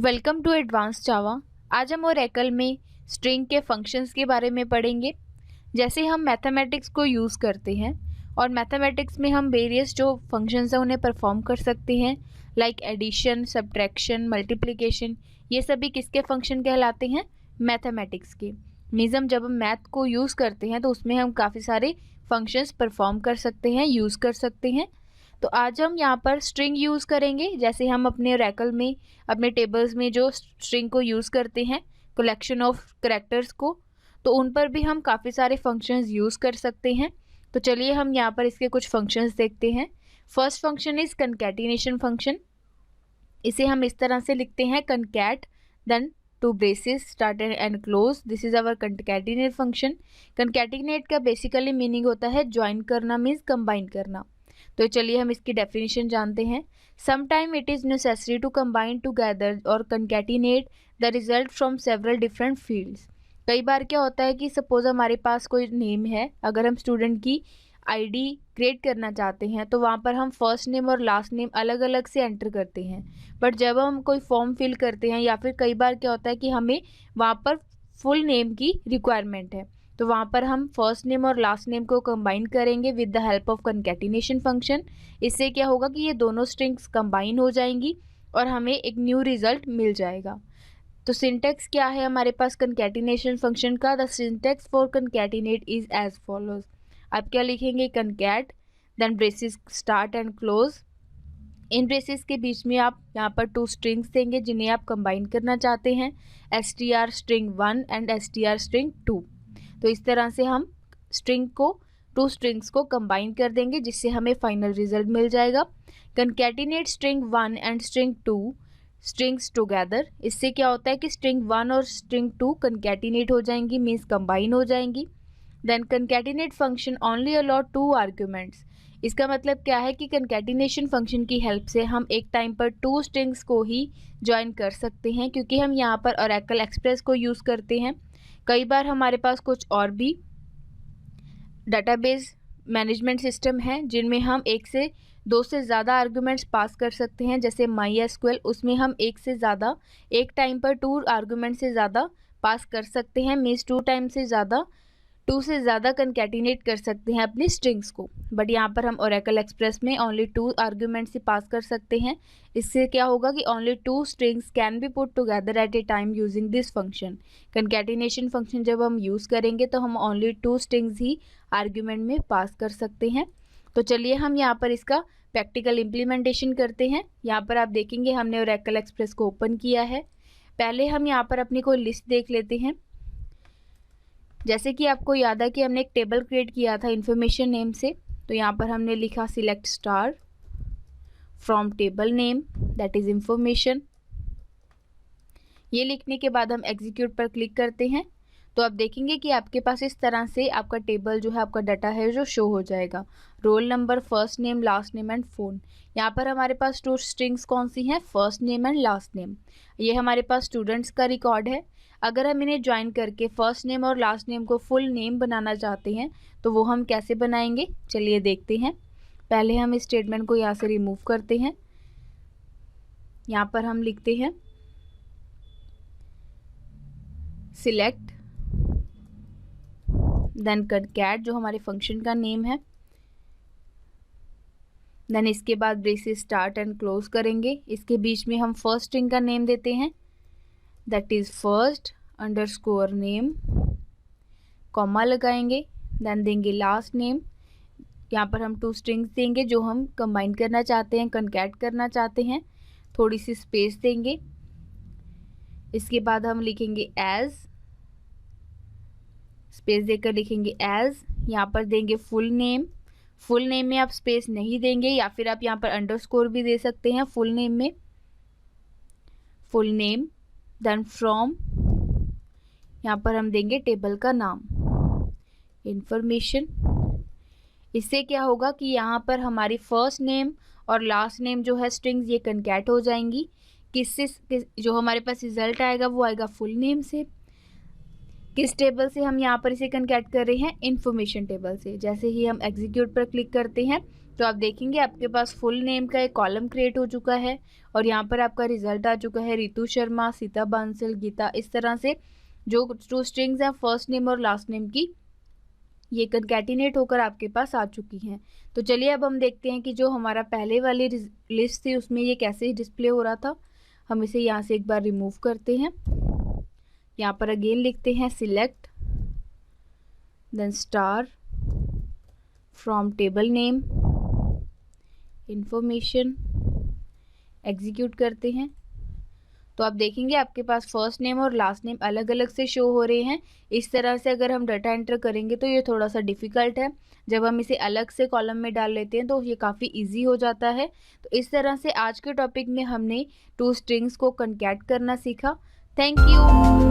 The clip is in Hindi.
वेलकम टू एडवांस जावा। आज हम ओरेकल में स्ट्रिंग के फंक्शंस के बारे में पढ़ेंगे। जैसे हम मैथमेटिक्स को यूज़ करते हैं और मैथमेटिक्स में हम वेरियस जो फंक्शंस हैं उन्हें परफॉर्म कर सकते हैं, लाइक एडिशन, सब्ट्रैक्शन, मल्टीप्लिकेशन। ये सभी किसके फंक्शन कहलाते हैं? मैथमेटिक्स के। मीन्स हम जब हम मैथ को यूज़ करते हैं तो उसमें हम काफ़ी सारे फंक्शंस परफॉर्म कर सकते हैं, यूज़ कर सकते हैं। तो आज हम यहाँ पर स्ट्रिंग यूज़ करेंगे। जैसे हम अपने ओरेकल में अपने टेबल्स में जो स्ट्रिंग को यूज़ करते हैं, कलेक्शन ऑफ कैरेक्टर्स को, तो उन पर भी हम काफ़ी सारे फंक्शंस यूज़ कर सकते हैं। तो चलिए हम यहाँ पर इसके कुछ फंक्शंस देखते हैं। First function is concatenation function. इसे हम इस तरह से लिखते हैं, concat then two braces start and close, this is our concatenate function. Concatenate का बेसिकली मीनिंग होता है ज्वाइन करना, मीन्स कंबाइन करना। तो चलिए हम इसकी डेफिनेशन जानते हैं। Sometime it is necessary to combine together और concatenate the result from several different fields. कई बार क्या होता है कि सपोज हमारे पास कोई नेम है, अगर हम स्टूडेंट की आईडी क्रिएट करना चाहते हैं तो वहाँ पर हम फर्स्ट नेम और लास्ट नेम अलग अलग से एंटर करते हैं। बट जब हम कोई फॉर्म फिल करते हैं या फिर कई बार क्या होता है कि हमें वहाँ पर फुल नेम की रिक्वायरमेंट है, तो वहाँ पर हम फर्स्ट नेम और लास्ट नेम को कंबाइन करेंगे with the help of concatenation function. इससे क्या होगा कि ये दोनों स्ट्रिंग्स कंबाइन हो जाएंगी और हमें एक न्यू रिजल्ट मिल जाएगा। तो सिंटेक्स क्या है हमारे पास कंकैटिनेशन फंक्शन का? The syntax for concatenate is as follows. आप क्या लिखेंगे? Concat then braces start and close. इन ब्रेसेस के बीच में आप यहाँ पर टू स्ट्रिंग्स देंगे जिन्हें आप कंबाइन करना चाहते हैं, str string 1 and str string 2। तो इस तरह से हम टू स्ट्रिंग्स को कंबाइन कर देंगे जिससे हमें फाइनल रिजल्ट मिल जाएगा। Concatenate string 1 and string 2 strings together. इससे क्या होता है कि स्ट्रिंग 1 और स्ट्रिंग 2 कंकैटिनेट हो जाएंगी, मीन्स कंबाइन हो जाएंगी। Then concatenate function only allow 2 arguments. इसका मतलब क्या है कि कंकैटिनेशन फंक्शन की हेल्प से हम एक टाइम पर 2 स्ट्रिंग्स को ही ज्वाइन कर सकते हैं, क्योंकि हम यहाँ पर ओरेकल एक्सप्रेस को यूज़ करते हैं। कई बार हमारे पास कुछ और भी डाटाबेस मैनेजमेंट सिस्टम है जिनमें हम एक से 2 से ज़्यादा आर्गुमेंट्स पास कर सकते हैं। जैसे MySQL, उसमें हम एक टाइम पर 2 आर्गुमेंट से ज़्यादा पास कर सकते हैं, मीन्स 2 से ज़्यादा कंकैटिनेट कर सकते हैं अपनी स्ट्रिंग्स को। बट यहाँ पर हम ओरेकल एक्सप्रेस में ओनली 2 आर्ग्यूमेंट्स ही पास कर सकते हैं। इससे क्या होगा कि only 2 strings can be put together at A time using this function. Concatenation function जब हम यूज़ करेंगे तो हम ओनली 2 स्ट्रिंग्स ही आर्ग्यूमेंट में पास कर सकते हैं। तो चलिए हम यहाँ पर इसका प्रैक्टिकल इम्प्लीमेंटेशन करते हैं। यहाँ पर आप देखेंगे हमने ओरेकल एक्सप्रेस को ओपन किया है। पहले हम यहाँ पर अपनी कोई लिस्ट देख लेते हैं। जैसे कि आपको याद है कि हमने एक टेबल क्रिएट किया था इन्फॉर्मेशन नेम से, तो यहाँ पर हमने लिखा select star from table name that is information. ये लिखने के बाद हम एग्जीक्यूट पर क्लिक करते हैं तो आप देखेंगे कि आपके पास इस तरह से आपका टेबल जो है, आपका डाटा है जो शो हो जाएगा। Roll number, first name, last name and phone. यहाँ पर हमारे पास 2 स्ट्रिंग्स कौन सी हैं? First name and last name. ये हमारे पास स्टूडेंट्स का रिकॉर्ड है। अगर हम इन्हें ज्वाइन करके फर्स्ट नेम और लास्ट नेम को फुल नेम बनाना चाहते हैं तो वो हम कैसे बनाएंगे, चलिए देखते हैं। पहले हम इस स्टेटमेंट को यहाँ से रिमूव करते हैं। यहाँ पर हम लिखते हैं सिलेक्ट देन कंकैट, जो हमारे फंक्शन का नेम है। देन इसके बाद ब्रेसेस स्टार्ट एंड क्लोज करेंगे। इसके बीच में हम फर्स्ट स्ट्रिंग का नेम देते हैं, that is first underscore name, comma लगाएंगे। देन देंगे लास्ट नेम। यहाँ पर हम 2 स्ट्रिंग्स देंगे जो हम कंबाइन करना चाहते हैं, कंकैट करना चाहते हैं। थोड़ी सी स्पेस देंगे। इसके बाद हम लिखेंगे एज, स्पेस देकर लिखेंगे एज। यहाँ पर देंगे फुल नेम। फुल नेम में आप स्पेस नहीं देंगे, या फिर आप यहाँ पर अंडरस्कोर भी दे सकते हैं फुल नेम में। फुल नेम देन फ्रॉम, यहाँ पर हम देंगे टेबल का नाम, इंफॉर्मेशन। इससे क्या होगा कि यहाँ पर हमारी फर्स्ट नेम और लास्ट नेम जो है स्ट्रिंग्स ये कंकैट हो जाएंगी। जो हमारे पास रिजल्ट आएगा वो आएगा फुल नेम से। किस टेबल से हम यहाँ पर इसे कनकैट कर रहे हैं, इन्फॉर्मेशन टेबल से। जैसे ही हम एग्जीक्यूट पर क्लिक करते हैं तो आप देखेंगे आपके पास फुल नेम का एक कॉलम क्रिएट हो चुका है और यहाँ पर आपका रिजल्ट आ चुका है रितु शर्मा, सीता बांसल, गीता। इस तरह से जो 2 स्ट्रिंग्स हैं फर्स्ट नेम और लास्ट नेम की, ये कनकैटिनेट होकर आपके पास आ चुकी हैं। तो चलिए अब हम देखते हैं कि जो हमारा पहले वाली लिस्ट थी उसमें ये कैसे डिस्प्ले हो रहा था। हम इसे यहाँ से एक बार रिमूव करते हैं। यहाँ पर अगेन लिखते हैं select, then star from table name, information, execute करते हैं। तो आप देखेंगे आपके पास फर्स्ट नेम और लास्ट नेम अलग अलग से शो हो रहे हैं। इस तरह से अगर हम डाटा एंटर करेंगे तो ये थोड़ा सा डिफ़िकल्ट है। जब हम इसे अलग से कॉलम में डाल लेते हैं तो ये काफ़ी इजी हो जाता है। तो इस तरह से आज के टॉपिक में हमने 2 स्ट्रिंग्स को कनकैट करना सीखा। Thank you.